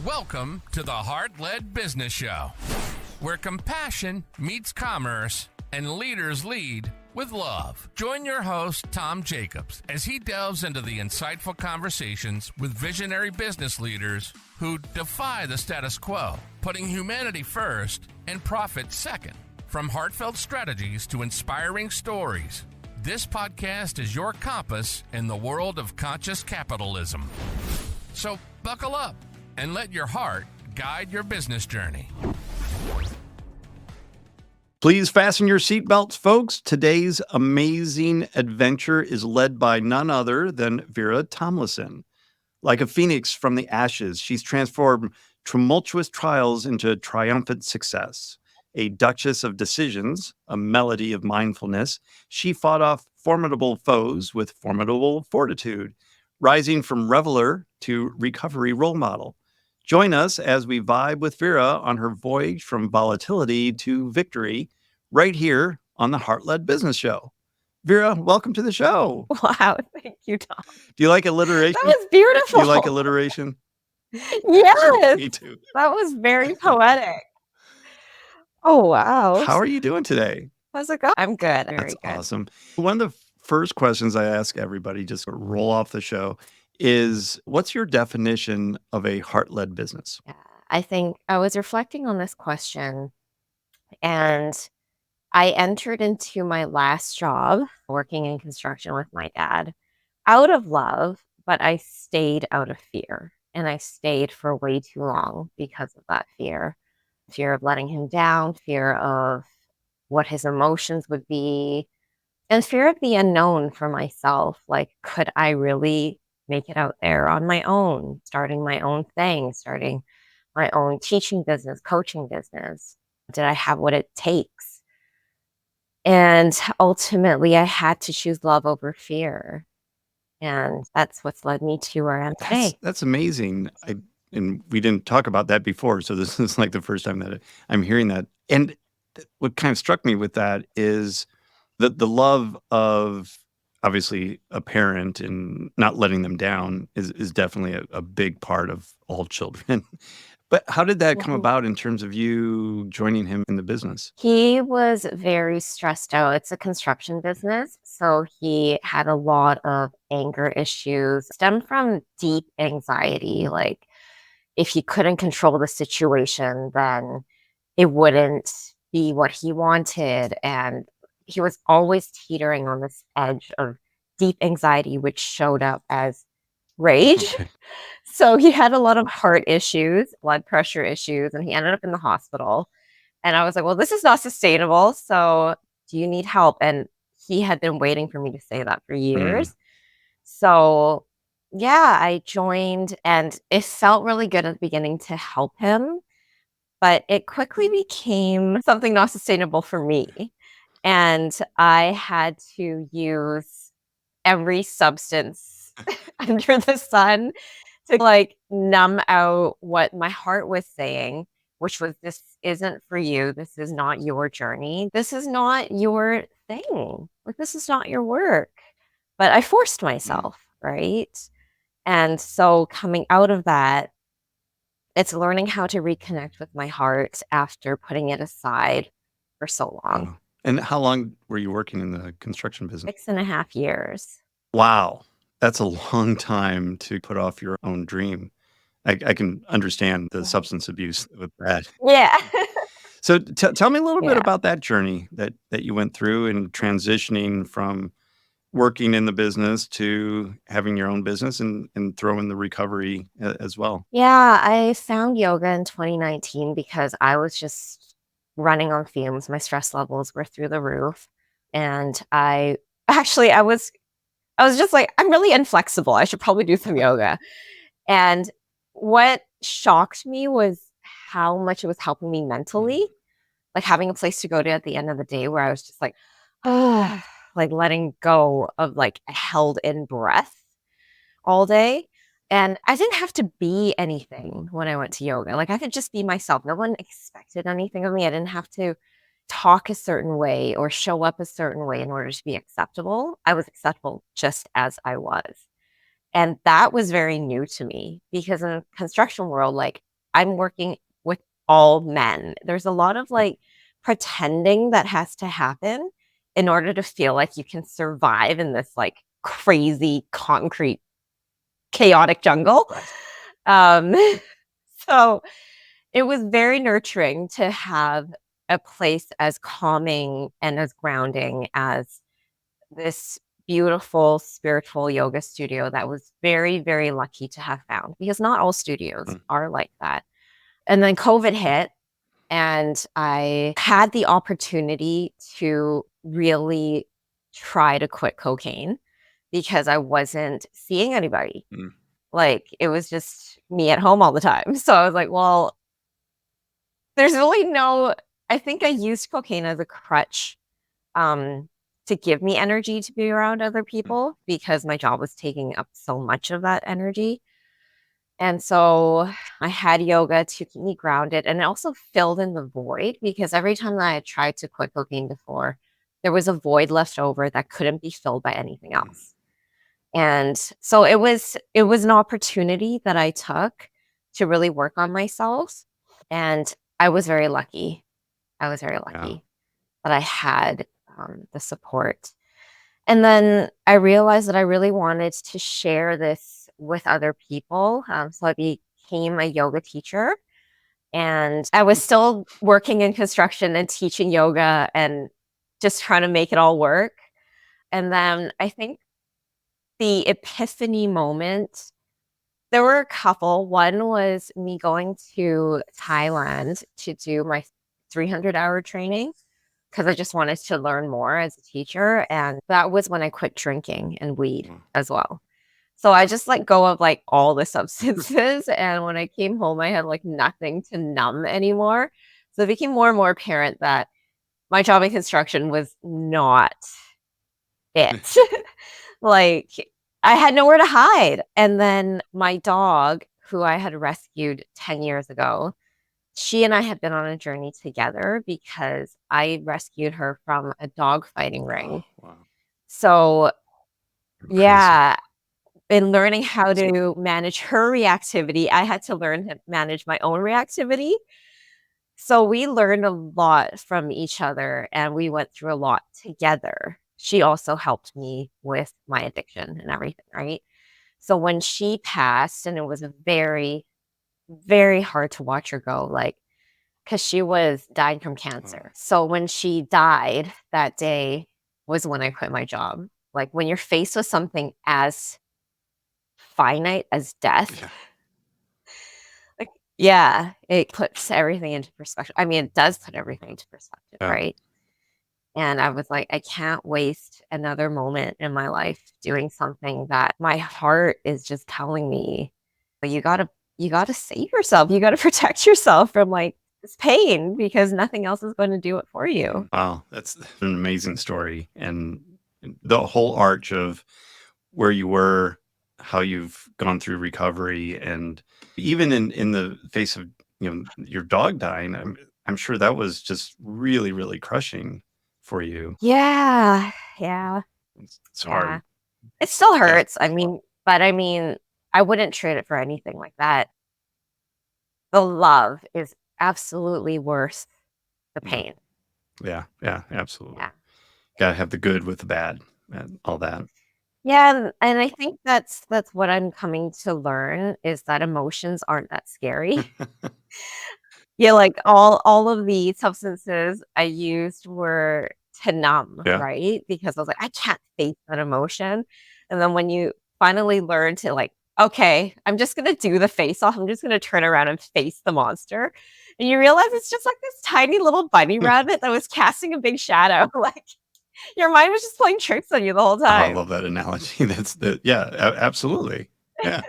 Welcome to the Heart-Led Business Show, where compassion meets commerce and leaders lead with love. Join your host, Tom Jacobs, as he delves into the insightful conversations with visionary business leaders who defy the status quo, putting humanity first and profit second. From heartfelt strategies to inspiring stories, this podcast is your compass in the world of conscious capitalism. So buckle up and let your heart guide your business journey. Please fasten your seatbelts, folks. Today's amazing adventure is led by none other than Vera Thomlison. Like a phoenix from the ashes, she's transformed tumultuous trials into triumphant success. A duchess of decisions, a melody of mindfulness, she fought off formidable foes with formidable fortitude, rising from reveler to recovery role model. Join us as we vibe with Vera on her voyage from volatility to victory right here on the Heart-Led Business Show. Vera, welcome to the show. Wow, thank you, Tom. Do you like alliteration? That was beautiful. Do you like alliteration? Yes. Me too. That was very poetic. Oh, wow. How are you doing today? How's it going? I'm good. Very That's good. awesome. One of the first questions I ask everybody, just to roll off the show, is what's your definition of a heart-led business? Yeah, I think I was reflecting on this question, and I entered into my last job working in construction with my dad out of love, but I stayed out of fear. And I stayed for way too long because of that fear. Fear of letting him down, fear of what his emotions would be, and fear of the unknown for myself. Like, could I really make it out there on my own, starting my own thing, starting my own teaching business, coaching business? Did I have what it takes? And ultimately, I had to choose love over fear. And that's what's led me to where I am today. That's amazing. And we didn't talk about that before, so this is like the first time that I'm hearing that. And what kind of struck me with that is the love of obviously a parent and not letting them down is definitely a big part of all children. But how did that come about in terms of you joining him in the business? He was very stressed out. It's a construction business. So he had a lot of anger issues, stemmed from deep anxiety. Like, if he couldn't control the situation, then it wouldn't be what he wanted. And he was always teetering on this edge of deep anxiety, which showed up as rage. Okay. So he had a lot of heart issues, blood pressure issues, and he ended up in the hospital. And I was like, well, this is not sustainable. So do you need help? And he had been waiting for me to say that for years. So yeah, I joined, and it felt really good at the beginning to help him. But it quickly became something not sustainable for me. And I had to use every substance under the sun to like numb out what my heart was saying, which was, this isn't for you. This is not your journey. This is not your thing. Like, this is not your work. But I forced myself, right? And so coming out of that, it's learning how to reconnect with my heart after putting it aside for so long. Wow. And how long were you working in the construction business? 6.5 years. Wow. That's a long time to put off your own dream. I can understand the substance abuse with that. Yeah. So tell me a little bit Yeah. about that journey that you went through and transitioning from working in the business to having your own business and throwing the recovery as well. Yeah, I found yoga in 2019 because I was just running on fumes. My stress levels were through the roof. And I was just like, I'm really inflexible. I should probably do some yoga. And what shocked me was how much it was helping me mentally, like having a place to go to at the end of the day where I was just like, like letting go of like a held in breath all day. And I didn't have to be anything when I went to yoga. Like, I could just be myself. No one expected anything of me. I didn't have to talk a certain way or show up a certain way in order to be acceptable. I was acceptable just as I was. And that was very new to me because in the construction world, like, I'm working with all men. There's a lot of like pretending that has to happen in order to feel like you can survive in this like crazy concrete chaotic jungle. Um, so it was very nurturing to have a place as calming and as grounding as this beautiful spiritual yoga studio that was very, very lucky to have found because not all studios are like that. And then COVID hit, and I had the opportunity to really try to quit cocaine because I wasn't seeing anybody. Like, it was just me at home all the time. So I was like, well, there's really no I think I used cocaine as a crutch, to give me energy to be around other people because my job was taking up so much of that energy. And so I had yoga to keep me grounded, and it also filled in the void because every time that I had tried to quit cocaine before, there was a void left over that couldn't be filled by anything else. And so it was an opportunity that I took to really work on myself, and I was very lucky. I was very lucky that I had the support. And then I realized that I really wanted to share this with other people. So I became a yoga teacher, and I was still working in construction and teaching yoga and just trying to make it all work. And then I think the epiphany moment, there were a couple. One was me going to Thailand to do my 300-hour training because I just wanted to learn more as a teacher. And that was when I quit drinking and weed as well. So I just let go of like all the substances. And when I came home, I had like nothing to numb anymore. So it became more and more apparent that my job in construction was not it. Like, I had nowhere to hide. And then my dog, who I had rescued 10 years ago, she and I had been on a journey together because I rescued her from a dog fighting ring. So, yeah, in learning how to manage her reactivity, I had to learn to manage my own reactivity. So we learned a lot from each other and we went through a lot together. She also helped me with my addiction and everything, right? So when she passed, and it was a very, very hard to watch her go, like, because she was dying from cancer. So when she died that day was when I quit my job. Like, when you're faced with something as finite as death, like, yeah, it puts everything into perspective. I mean, it does put everything into perspective, right? And I was like, I can't waste another moment in my life doing something that my heart is just telling me, you gotta save yourself. You gotta protect yourself from like this pain because nothing else is going to do it for you. Wow, that's an amazing story. And the whole arch of where you were, how you've gone through recovery, and even in the face of, your dog dying, I'm sure that was just really, really crushing for you. Yeah. Yeah. It's Yeah. hard. It still Yeah. hurts. I mean, I wouldn't trade it for anything like that. The love is absolutely worth the pain. Yeah, absolutely. Yeah. Gotta have the good with the bad and all that. Yeah, and I think that's what I'm coming to learn is that emotions aren't that scary. Yeah, like all of the substances I used were to numb, Yeah. right? Because I was like, I can't face that emotion. And then when you finally learn to like, okay, I'm just gonna do the face off. I'm just gonna turn around and face the monster. And you realize it's just like this tiny little bunny rabbit that was casting a big shadow. Like, your mind was just playing tricks on you the whole Oh, I time. love that analogy. Yeah, absolutely. Yeah.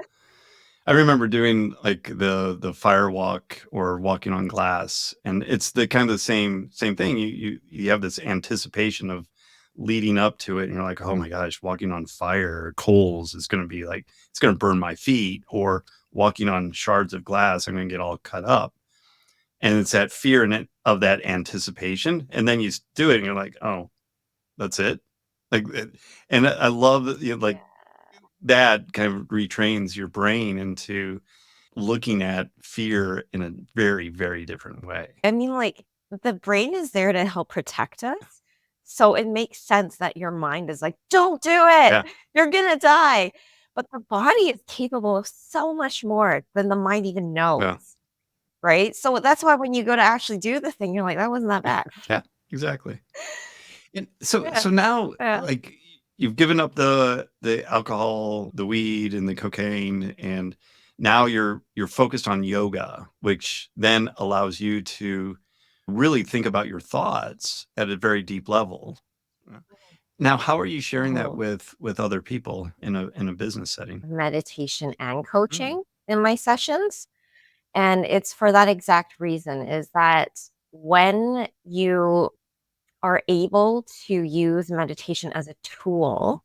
I remember doing like the fire walk or walking on glass, and it's the kind of the same thing. You have this anticipation of leading up to it, and you're like, oh my gosh, walking on fire, coals is going to be like it's going to burn my feet, or walking on shards of glass, I'm going to get all cut up. And it's that fear in it of that anticipation, and then you do it, and you're like, oh, that's it. And I love that, like that kind of retrains your brain into looking at fear in a very, very different way. I mean, like, the brain is there to help protect us. So it makes sense that your mind is like, don't do it. Yeah. You're going to die. But the body is capable of so much more than the mind even knows. Yeah. Right. So that's why when you go to actually do the thing, you're like, that wasn't that bad. Yeah, exactly. And so Yeah. now, Yeah. like, you've given up the alcohol, the weed, and the cocaine, and now you're focused on yoga, which then allows you to really think about your thoughts at a very deep level. Now, how are you sharing that Mhm. with other people in a business setting? Meditation and Mm. coaching in my sessions. And it's for that exact reason is that when you are able to use meditation as a tool,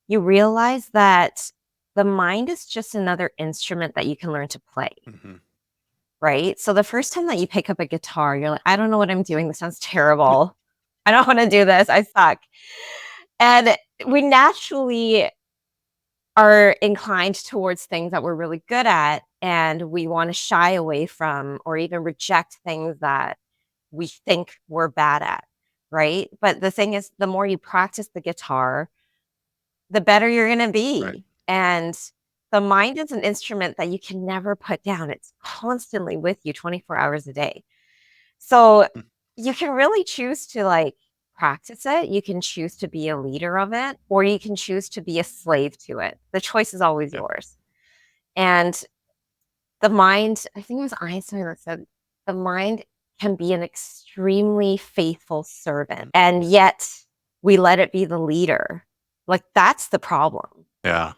you realize that the mind is just another instrument that you can learn to play, Mhm. right? So the first time that you pick up a guitar, you're like, I don't know what I'm doing. This sounds terrible. I don't want to do this. I suck. And we naturally are inclined towards things that we're really good at, and we want to shy away from or even reject things that we think we're bad at, right? But the thing is, the more you practice the guitar, the better you're going to be. Right. And the mind is an instrument that you can never put down. It's constantly with you 24 hours a day. So Mm. you can really choose to like practice it. You can choose to be a leader of it, or you can choose to be a slave to it. The choice is always Yeah. yours. And the mind, I think it was Einstein that said, the mind can be an extremely faithful servant, and yet we let it be the leader. Like, that's the problem. Yeah.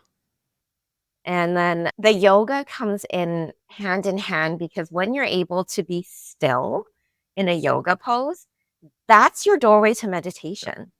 And then the yoga comes in hand because when you're able to be still in a yoga pose, that's your doorway to meditation.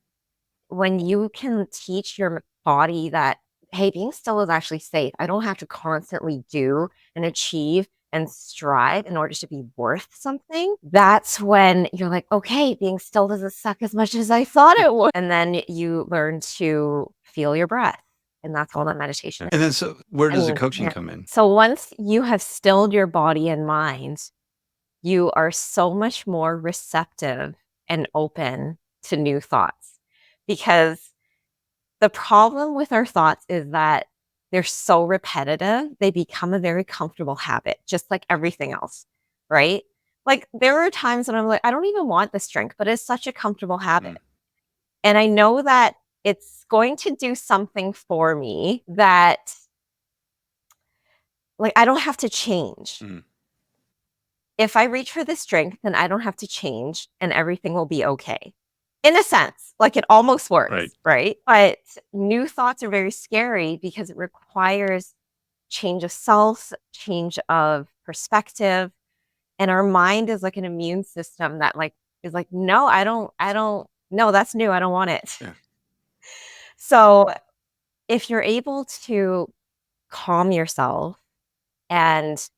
When you can teach your body that, hey, being still is actually safe. I don't have to constantly do and achieve and strive in order to be worth something. That's when you're like, okay, being still doesn't suck as much as I thought it would. And then you learn to feel your breath. And that's all that meditation is. And then so where does the And coaching yeah. come in? So once you have stilled your body and mind, you are so much more receptive and open to new thoughts. Because the problem with our thoughts is that they're so repetitive, they become a very comfortable habit, just like everything else, right? Like, there are times when I'm like, I don't even want this drink, but it's such a comfortable habit. Mm. And I know that it's going to do something for me that, like, I don't have to change. Mm. If I reach for this drink, then I don't have to change and everything will be okay. In a sense, like, it almost works, right? But new thoughts are very scary because it requires change of self, change of perspective. And our mind is like an immune system that like is like, no, no, that's new. I don't want it. Yeah. So if you're able to calm yourself and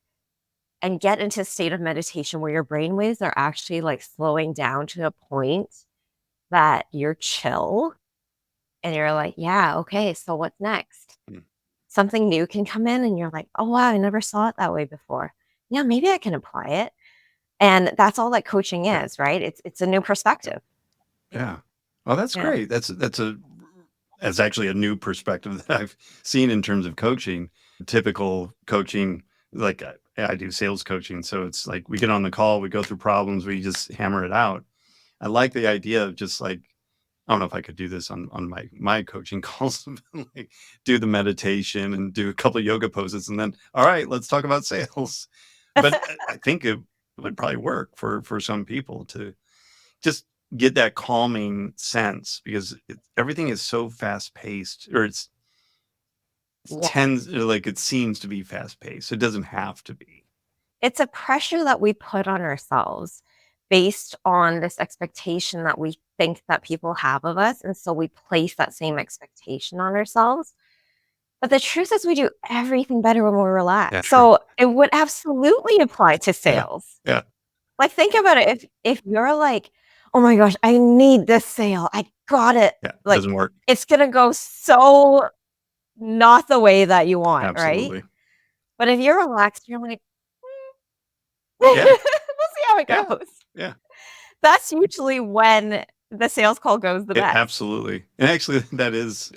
get into a state of meditation where your brain waves are actually like slowing down to a point that you're chill and you're like, yeah, okay, so what's next? Mm. Something new can come in and you're like, oh, wow, I never saw it that way before. Yeah, maybe I can apply it. And that's all that coaching Yeah. is, right? It's a new perspective. Yeah. Well, that's Yeah. great. That's actually a new perspective that I've seen in terms of coaching. Typical coaching, like I do sales coaching, so it's like we get on the call, we go through problems, we just hammer it out. I like the idea of just like, I don't know if I could do this on my coaching calls, like do the meditation and do a couple of yoga poses, and then all right, let's talk about sales. But I think it would probably work for some people to just get that calming sense because everything is so fast paced, or it Yeah. tends like it seems to be fast paced. It doesn't have to be. It's a pressure that we put on ourselves based on this expectation that we think that people have of us. And so we place that same expectation on ourselves. But the truth is we do everything better when we're Yeah, relaxed. true. So it would absolutely apply to Yeah. sales. Yeah. Like, think about it. If you're like, oh my gosh, I need this sale. I got it. Yeah. It Like, doesn't work. it's gonna go so not the way that you want, right? Absolutely. But if you're relaxed, you're like, Yeah. we'll see how it Yeah. goes. Yeah. That's usually when the sales call goes the best. Absolutely. And actually,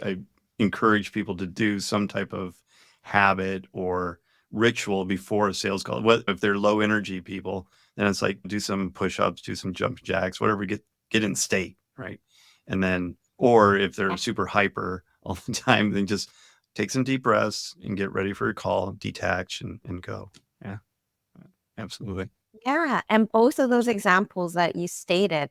I encourage people to do some type of habit or ritual before a sales call. What if they're low energy people, then it's like do some push-ups, do some jump jacks, whatever, get in state, right? And then, or if they're super hyper all the time, then just take some deep breaths and get ready for a call, detach and go. Yeah, absolutely. Yeah. And both of those examples that you stated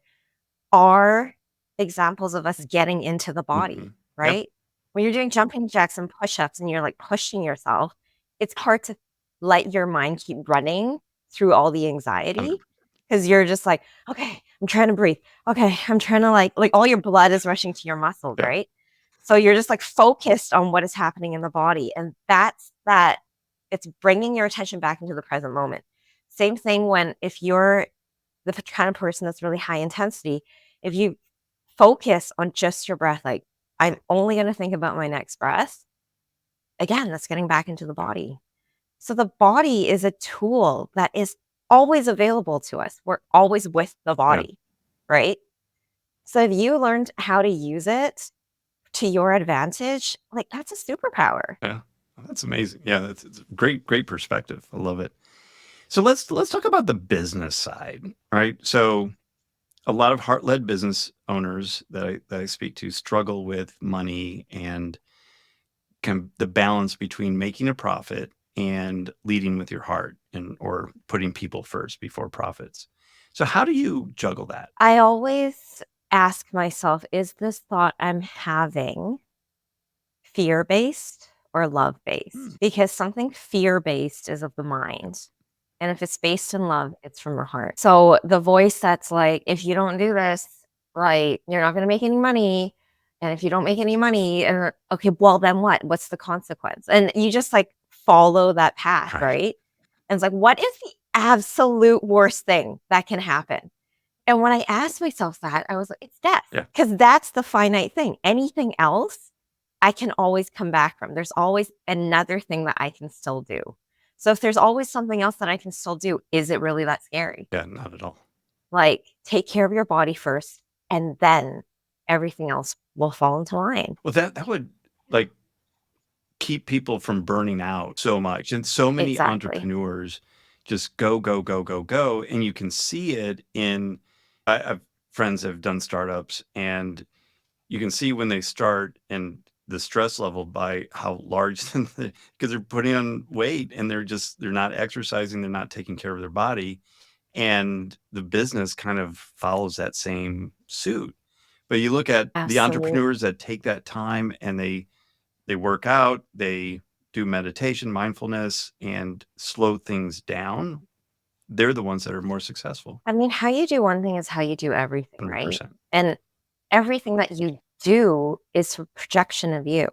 are examples of us getting into the body, Mhm. Yep. right? When you're doing jumping jacks and push-ups and you're like pushing yourself, it's hard to let your mind keep running through all the anxiety because you're just like, okay, I'm trying to breathe. Okay, I'm trying to like all your blood is rushing to your muscles, Yeah. right? So you're just like focused on what is happening in the body. And that's that it's bringing your attention back into the present moment. Same thing when if you're the kind of person that's really high intensity, if you focus on just your breath, like I'm only going to think about my next breath, again, that's getting back into the body. So the body is a tool that is always available to us. We're always with the body, right? So if you learned how to use it to your advantage, like that's a superpower. Yeah. That's amazing. Yeah, it's a great perspective. I love it. So let's talk about the business side, right? So a lot of heart-led business owners that I speak to struggle with money and the balance between making a profit and leading with your heart and or putting people first before profits. So how do you juggle that? I always ask myself, is this thought I'm having fear based or love Hmm. based? Because something fear based is of the mind. And if it's based in love, it's from your heart. So the voice that's like, if you don't do this, right, you're not going to make any money. And if you don't make any money, and okay, well, then what? What's the consequence? And you just like follow that path, Right. right? And it's like, what is the absolute worst thing that can happen? And when I asked myself that, I was like, it's death. Yeah. Because that's the finite thing. Anything else, I can always come back from. There's always another thing that I can still do. So if there's always something else that I can still do, is it really that scary? Yeah, not at all. Like, take care of your body first, and then everything else will fall into line. Well, that would like keep people from burning out so much. And so many Exactly. entrepreneurs just go, go, go, go, go. And you can see it in, I've friends have done startups and you can see when they start and the stress level by how large, because they're putting on weight and they're not exercising, they're not taking care of their body. And the business kind of follows that same suit. But you look at the Absolutely. entrepreneurs that take that time and they work out, they do meditation, mindfulness, and slow things down. They're the ones that are more successful. I mean, how you do one thing is how you do everything, right? 100%. And everything that you do is a projection of you.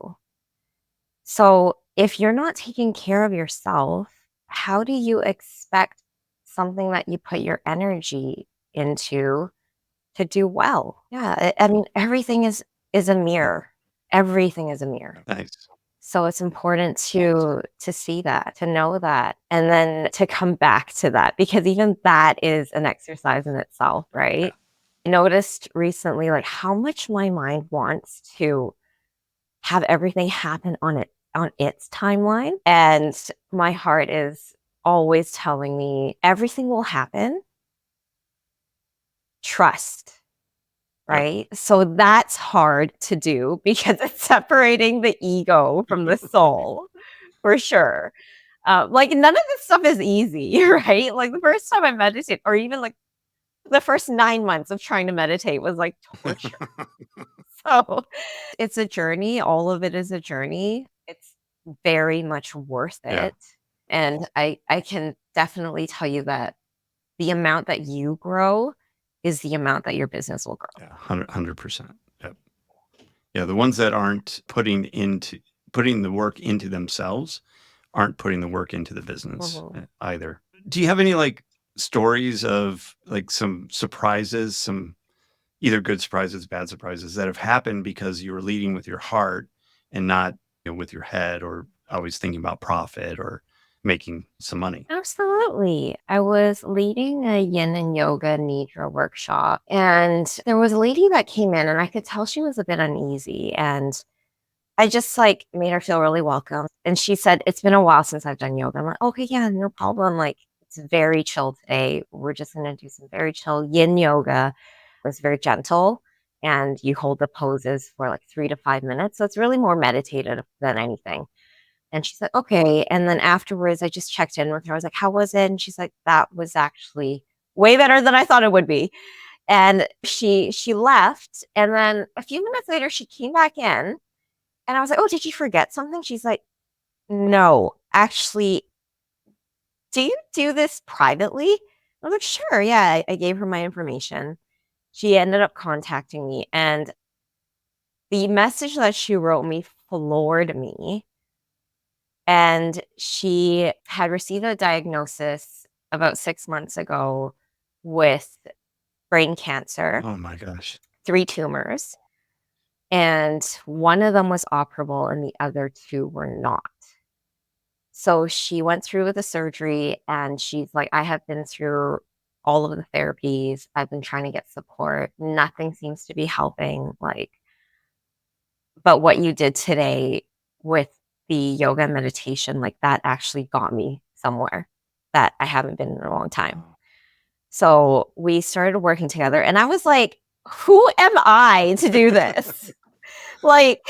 So if you're not taking care of yourself, how do you expect something that you put your energy into to do well? Yeah, I mean everything is a mirror. Everything is a mirror. Nice. So it's important to see that, to know that, and then to come back to that because even that is an exercise in itself, right? I noticed recently like how much my mind wants to have everything happen on its timeline. And my heart is always telling me everything will happen. Trust. Yep. Right. So that's hard to do because it's separating the ego from the soul for sure. Like none of this stuff is easy, right? Like the first time I meditated, or even like the first 9 months of trying to meditate was like torture. So it's a journey. All of it is a journey. It's very much worth Yeah. it. And I can definitely tell you that the amount that you grow is the amount that your business will grow. Yeah. 100%. Yep. Yeah. The ones that aren't putting the work into themselves aren't putting the work into the business either. Do you have any like stories of like some surprises, some either good surprises, bad surprises that have happened because you were leading with your heart and not with your head or always thinking about profit or making some money. Absolutely. I was leading a yin and yoga nidra workshop, and there was a lady that came in, and I could tell she was a bit uneasy. And I just like made her feel really welcome. And she said, "It's been a while since I've done yoga." I'm like, "Okay, yeah, no problem." Like, it's very chill today. We're just going to do some very chill yin yoga. It's very gentle, and you hold the poses for like 3 to 5 minutes. So it's really more meditative than anything. And she's like, "Okay." And then afterwards, I just checked in with her. I was like, "How was it?" And she's like, "That was actually way better than I thought it would be." And she left. And then a few minutes later, she came back in, and I was like, "Oh, did you forget something?" She's like, "No, actually, do you do this privately?" I was like, "Sure, yeah." I gave her my information. She ended up contacting me, and the message that she wrote me floored me. And she had received a diagnosis about 6 months ago with brain cancer, Oh my gosh. 3 tumors, and one of them was operable and the other two were not. So she went through with the surgery, and she's like, "I have been through all of the therapies. I've been trying to get support. Nothing seems to be helping. Like, but what you did today with the yoga and meditation, like that actually got me somewhere that I haven't been in a long time." So we started working together, and I was like, "Who am I to do this?" like,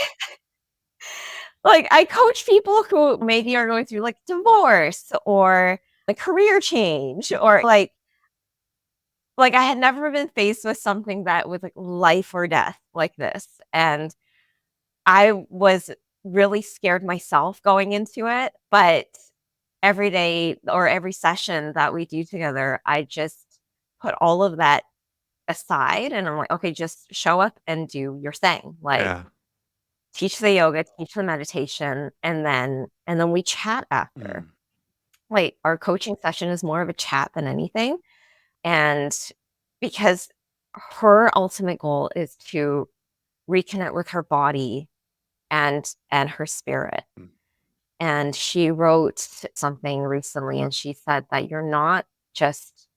like I coach people who maybe are going through like divorce or a career change, or like I had never been faced with something that was like life or death like this. And I was really scared myself going into it, but every day or every session that we do together, I just put all of that aside, and I'm like, "Okay, just show up and do your thing. Like, Yeah. teach the yoga, teach the meditation, and then we chat after." Mm. Like, our coaching session is more of a chat than anything. And because her ultimate goal is to reconnect with her body and her spirit. Mm. And she wrote something recently, and she said that you're not just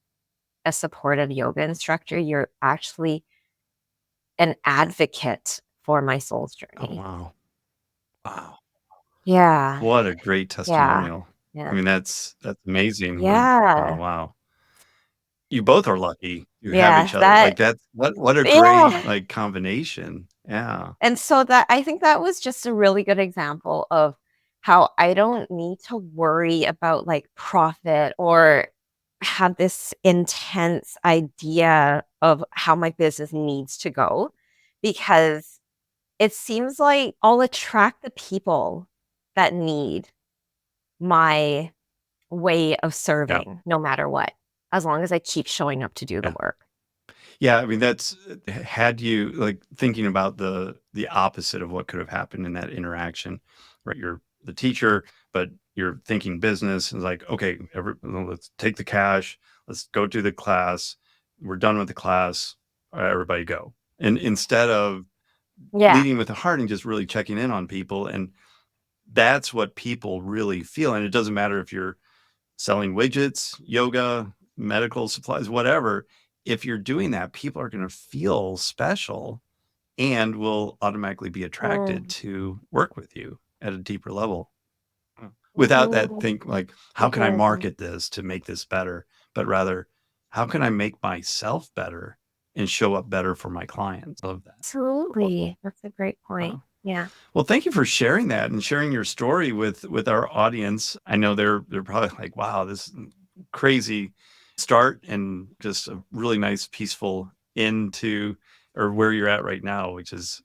a supportive yoga instructor, you're actually an advocate for my soul's Oh journey. wow. Wow. Yeah. What a great Yeah. testimonial. I Yeah. mean, that's amazing when oh Yeah. wow. You both are lucky you have Yeah. each other. Like That, that's what a great yeah. like combination. Yeah. And so that I think that was just a really good example of how I don't need to worry about like profit or have this intense idea of how my business needs to go, because it seems like I'll attract the people that need my way of Yeah. serving no matter what, as long as I keep showing up to do the Yeah. work. Yeah, I mean, that's had you like thinking about the opposite of what could have happened in that interaction, right? You're the teacher, but you're thinking business and like, okay, let's take the cash, let's go to the class. We're done with the class. Everybody go. And instead of Yeah. leading with the heart and just really checking in on people, and that's what people really feel. And it doesn't matter if you're selling widgets, yoga, medical supplies, whatever. If you're doing that, people are going to feel special and will automatically be attracted Mm. to work with you at a deeper level without that Mhm. think like, how can I Mhm. market this to make this better? But rather, how can I make myself better and show up better for my clients? Love that. Absolutely. That's a great point. Wow. Yeah. Well, thank you for sharing that and sharing your story with our audience. I know they're probably like, wow, this crazy start and just a really nice peaceful end to or where you're at right now, which is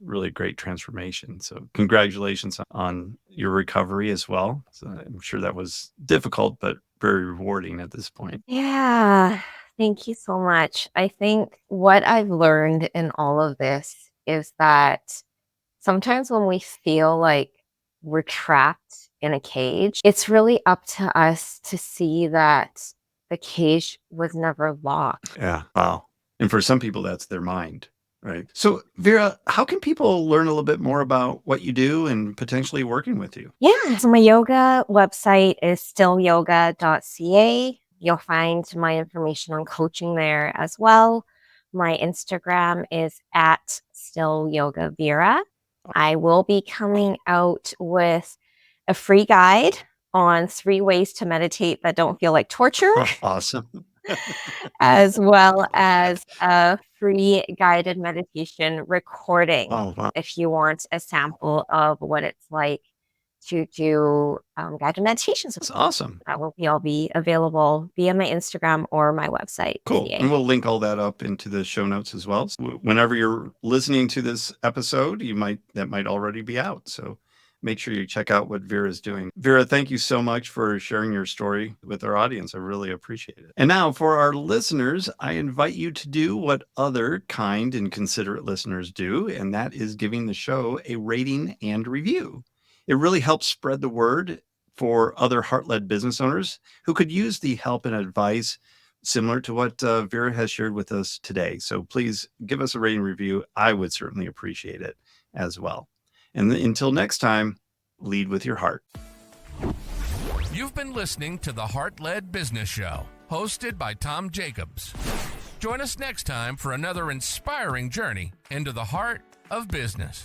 really a great transformation. So congratulations on your recovery as well. So I'm sure that was difficult but very rewarding at this point. Yeah. Thank you so much. I think what I've learned in all of this is that sometimes when we feel like we're trapped in a cage, it's really up to us to see that the cage was never locked. Yeah. Wow. And for some people that's their mind. Right. So, Vera, how can people learn a little bit more about what you do and potentially working with you? Yeah. So my yoga website is stillyoga.ca. You'll find my information on coaching there as well. My Instagram is at stillyoga.vera. I will be coming out with a free guide on 3 ways to meditate that don't feel like torture, Awesome. as well as a free guided meditation recording Oh, wow. if you want a sample of what it's like to do guided meditations. That's awesome. That will all be available via my Instagram or my website. Cool. And we'll link all that up into the show notes as well. So whenever you're listening to this episode, that might already be out. So make sure you check out what Vera's doing. Vera, thank you so much for sharing your story with our audience. I really appreciate it. And now for our listeners, I invite you to do what other kind and considerate listeners do, and that is giving the show a rating and review. It really helps spread the word for other heart-led business owners who could use the help and advice similar to what Vera has shared with us today. So please give us a rating review. I would certainly appreciate it as well. And until next time, lead with your heart. You've been listening to the Heart-Led Business Show, hosted by Tom Jacobs. Join us next time for another inspiring journey into the heart of business.